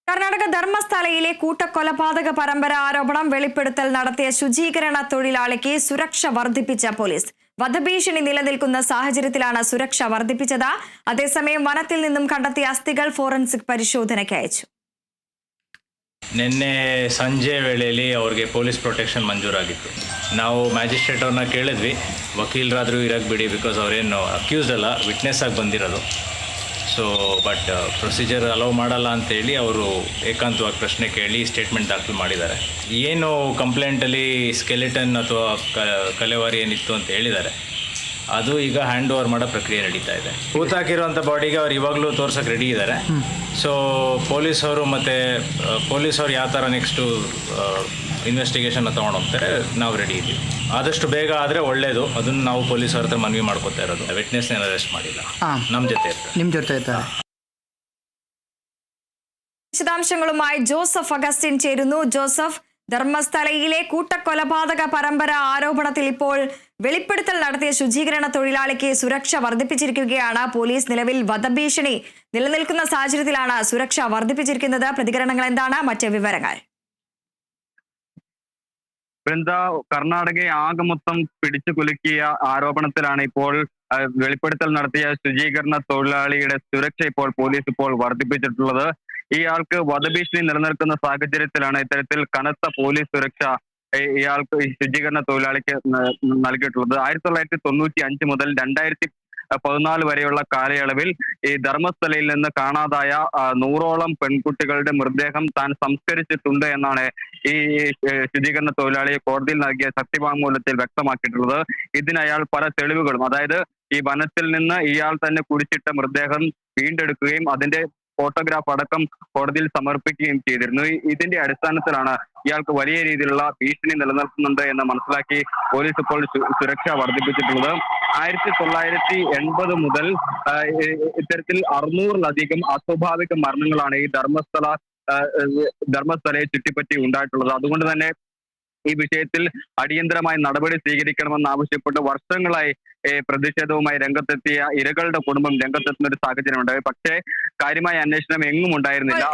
കർണാടക ധർമ്മസ്ഥലയിലെ കൂട്ടക്കൊലപാതക പരമ്പര ആരോപണം വെളിപ്പെടുത്തൽ നടത്തിയ ശുചീകരണ തൊഴിലാളിക്ക് സുരക്ഷ വർദ്ധിപ്പിച്ച പോലീസ്. വധഭീഷണി നിലനിൽക്കുന്ന സാഹചര്യത്തിലാണ് സുരക്ഷ വർദ്ധിപ്പിച്ചത്. അതേസമയം വനത്തിൽ നിന്നും കണ്ടെത്തിയ അസ്ഥികൾ ഫോറൻസിക് പരിശോധനയ്ക്ക് അയച്ചു. ನಿನ್ನೆ ಸಂಜೆ ವೇಳೆಯಲ್ಲಿ ಅವ್ರಿಗೆ ಪೊಲೀಸ್ ಪ್ರೊಟೆಕ್ಷನ್ ಮಂಜೂರಾಗಿತ್ತು. ನಾವು ಮ್ಯಾಜಿಸ್ಟ್ರೇಟ್ ಅವ್ರನ್ನ ಕೇಳಿದ್ವಿ, ವಕೀಲರಾದರೂ ಇರಕ್ಕೆ ಬಿಡಿ, ಬಿಕಾಸ್ ಅವರೇನು ಅಕ್ಯೂಸ್ಡ್ ಅಲ್ಲ, ವಿಟ್ನೆಸ್ ಆಗಿ ಬಂದಿರೋದು. ಸೊ ಬಟ್ ಪ್ರೊಸೀಜರ್ ಅಲೌ ಮಾಡಲ್ಲ ಅಂತೇಳಿ ಅವರು ಏಕಾಂತವಾಗಿ ಪ್ರಶ್ನೆ ಕೇಳಿ ಸ್ಟೇಟ್ಮೆಂಟ್ ದಾಖಲು ಮಾಡಿದ್ದಾರೆ. ಏನು ಕಂಪ್ಲೇಂಟಲ್ಲಿ ಸ್ಕೆಲಿಟನ್ ಅಥವಾ ಕಲೆವಾರಿ ಏನಿತ್ತು ಅಂತ ಹೇಳಿದ್ದಾರೆ, ಅದು ಈಗ ಹ್ಯಾಂಡ್ ಓವರ್ ಮಾಡೋ ಪ್ರಕ್ರಿಯೆ ನಡೀತಾ ಇದೆ. ಹೂತಾಕಿರುವಂಥ ಬಾಡಿಗೆ ಅವ್ರು ಇವಾಗಲೂ ತೋರ್ಸೋಕೆ ರೆಡಿ ಇದ್ದಾರೆ. ಸೊ ಪೊಲೀಸವರು ಯಾವ ಥರ ನೆಕ್ಸ್ಟು ಇನ್ವೆಸ್ಟಿಗೇಷನ್ನ ತೊಗೊಂಡೋಗ್ತಾರೆ, ನಾವು ರೆಡಿ ಇದ್ದೀವಿ. ಆದಷ್ಟು ಬೇಗ ಆದರೆ ಒಳ್ಳೆಯದು. ಅದನ್ನು ನಾವು ಪೊಲೀಸರ ಹತ್ರ ಮನವಿ ಮಾಡ್ಕೋತಾ ಇರೋದು. ವಿಟ್ನೆಸ್ನ ಅರೆಸ್ಟ್ ಮಾಡಿಲ್ಲ, ನಮ್ಮ ಜೊತೆ ಇರ್ತಾರೆ. വിശദാംശങ്ങളുമായി ജോസഫ് അഗസ്റ്റിൻ ചേരുന്നു. ജോസഫ്, ധർമ്മസ്ഥലയിലെ കൂട്ടക്കൊലപാതക പരമ്പര ആരോപണത്തിൽ ഇപ്പോൾ വെളിപ്പെടുത്തൽ നടത്തിയ ശുചീകരണ തൊഴിലാളിക്ക് സുരക്ഷ വർദ്ധിപ്പിച്ചിരിക്കുകയാണ് പോലീസ്. നിലവിൽ വധഭീഷണി നിലനിൽക്കുന്ന സാഹചര്യത്തിലാണ് സുരക്ഷ വർദ്ധിപ്പിച്ചിരിക്കുന്നത്. പ്രതികരണങ്ങൾ എന്താണ്, മറ്റ് വിവരങ്ങൾ? വൃന്ദ, കർണാടകയെ ആകെ മൊത്തം പിടിച്ചു കുലുക്കിയ ആരോപണത്തിലാണ് ഇപ്പോൾ വെളിപ്പെടുത്തൽ നടത്തിയ ശുചീകരണ തൊഴിലാളിയുടെ സുരക്ഷ പോലീസ് വർദ്ധിപ്പിച്ചിട്ടുള്ളത്. ഇയാൾക്ക് വധഭീഷണി നിലനിൽക്കുന്ന സാഹചര്യത്തിലാണ് ഇത്തരത്തിൽ കനത്ത പോലീസ് സുരക്ഷ ഇയാൾക്ക് ശുചീകരണ തൊഴിലാളിക്ക് നൽകിയിട്ടുള്ളത്. 1995 മുതൽ 2014 വരെയുള്ള കാലയളവിൽ ഈ ധർമ്മസ്ഥലയിൽ നിന്ന് കാണാതായ 100ഓളം പെൺകുട്ടികളുടെ മൃതദേഹം താൻ സംസ്കരിച്ചിട്ടുണ്ട് എന്നാണ് ഈ ശുചീകരണ തൊഴിലാളി കോടതിയിൽ നൽകിയ സത്യവാങ്മൂലത്തിൽ വ്യക്തമാക്കിയിട്ടുള്ളത്. ഇതിന് അയാൾ പല തെളിവുകളും, അതായത് ഈ വനത്തിൽ നിന്ന് ഇയാൾ തന്നെ കുഴിച്ചിട്ട മൃതദേഹം വീണ്ടെടുക്കുകയും അതിന്റെ ഫോട്ടോഗ്രാഫ് അടക്കം കോടതിയിൽ സമർപ്പിക്കുകയും ചെയ്തിരുന്നു. ഇതിന്റെ അടിസ്ഥാനത്തിലാണ് ഇയാൾക്ക് വലിയ രീതിയിലുള്ള ഭീഷണി നിലനിൽക്കുന്നുണ്ട് എന്ന് മനസ്സിലാക്കി പോലീസ് ഇപ്പോൾ സുരക്ഷ വർദ്ധിപ്പിച്ചിട്ടുള്ളത്. 1980 മുതൽ ഇത്തരത്തിൽ 600-ലധികം അസ്വാഭാവിക മരണങ്ങളാണ് ഈ ധർമ്മസ്ഥലയെ ചുറ്റിപ്പറ്റി ഉണ്ടായിട്ടുള്ളത്. അതുകൊണ്ട് തന്നെ ഈ വിഷയത്തിൽ അടിയന്തരമായി നടപടി സ്വീകരിക്കണമെന്ന് ആവശ്യപ്പെട്ട് വർഷങ്ങളായി പ്രതിഷേധവുമായി രംഗത്തെത്തിയ ഇരകളുടെ കുടുംബം രംഗത്തെത്തുന്ന ഒരു സാഹചര്യം ഉണ്ടായി. പക്ഷേ കാര്യമായ അന്വേഷണം എങ്ങും ഉണ്ടായിരുന്നില്ല.